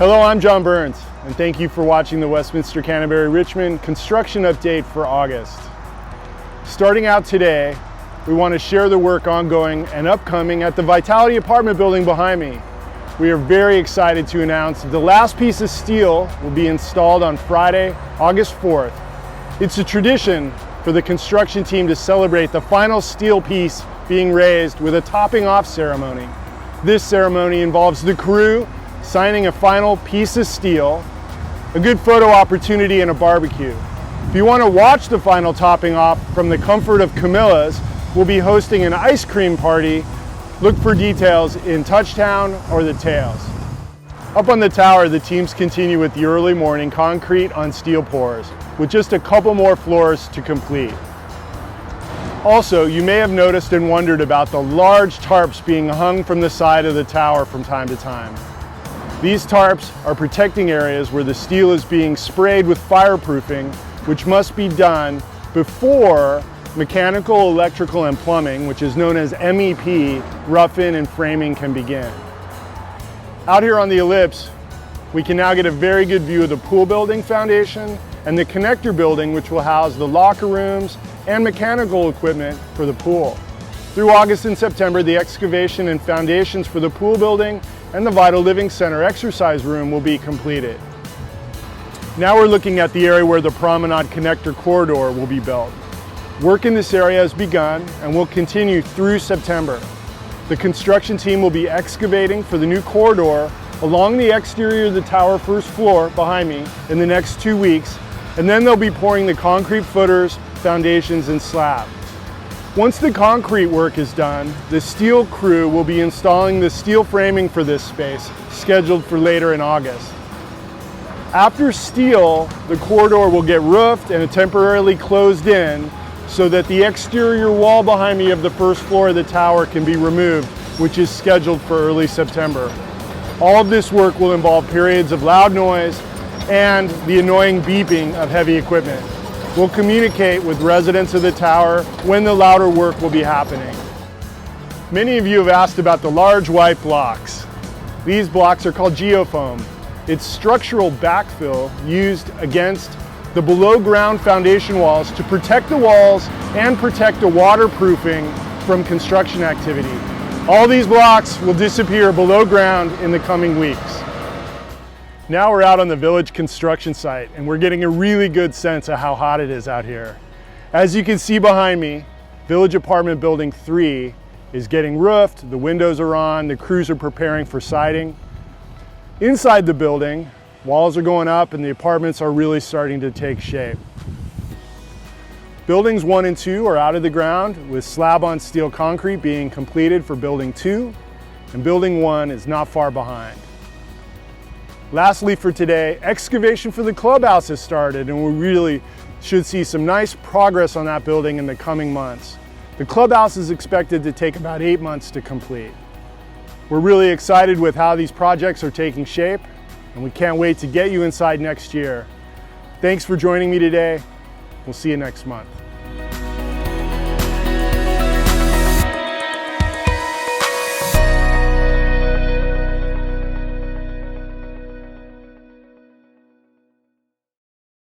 Hello, I'm John Burns, and thank you for watching the Westminster Canterbury Richmond construction update for August. Starting out today, we want to share the work ongoing and upcoming at the Vitality apartment building behind me. We are very excited to announce that the last piece of steel will be installed on Friday, August 4th. It's a tradition for the construction team to celebrate the final steel piece being raised with a topping off ceremony. This ceremony involves the crew signing a final piece of steel, a good photo opportunity, and a barbecue. If you want to watch the final topping off from the comfort of Camilla's, we'll be hosting an ice cream party. Look for details in Touchdown or the Tails. Up on the tower, the teams continue with the early morning concrete on steel pours, with just a couple more floors to complete. Also, you may have noticed and wondered about the large tarps being hung from the side of the tower from time to time. These tarps are protecting areas where the steel is being sprayed with fireproofing, which must be done before mechanical, electrical, and plumbing, which is known as MEP, rough-in and framing, can begin. Out here on the ellipse, we can now get a very good view of the pool building foundation and the connector building, which will house the locker rooms and mechanical equipment for the pool. Through August and September, the excavation and foundations for the pool building and the Vital Living Center exercise room will be completed. Now we're looking at the area where the Promenade Connector Corridor will be built. Work in this area has begun and will continue through September. The construction team will be excavating for the new corridor along the exterior of the tower first floor behind me in the next 2 weeks, and then they'll be pouring the concrete footers, foundations, and slab. Once the concrete work is done, the steel crew will be installing the steel framing for this space, scheduled for later in August. After steel, the corridor will get roofed and temporarily closed in so that the exterior wall behind me of the first floor of the tower can be removed, which is scheduled for early September. All of this work will involve periods of loud noise and the annoying beeping of heavy equipment. We'll communicate with residents of the tower when the louder work will be happening. Many of you have asked about the large white blocks. These blocks are called geofoam. It's structural backfill used against the below ground foundation walls to protect the walls and protect the waterproofing from construction activity. All these blocks will disappear below ground in the coming weeks. Now we're out on the Village construction site and we're getting a really good sense of how hot it is out here. As you can see behind me, Village Apartment Building 3 is getting roofed, the windows are on, the crews are preparing for siding. Inside the building, walls are going up and the apartments are really starting to take shape. Buildings 1 and 2 are out of the ground, with slab-on steel concrete being completed for Building 2, and Building 1 is not far behind. Lastly for today, excavation for the clubhouse has started, and we really should see some nice progress on that building in the coming months. The clubhouse is expected to take about 8 months to complete. We're really excited with how these projects are taking shape, and we can't wait to get you inside next year. Thanks for joining me today. We'll see you next month.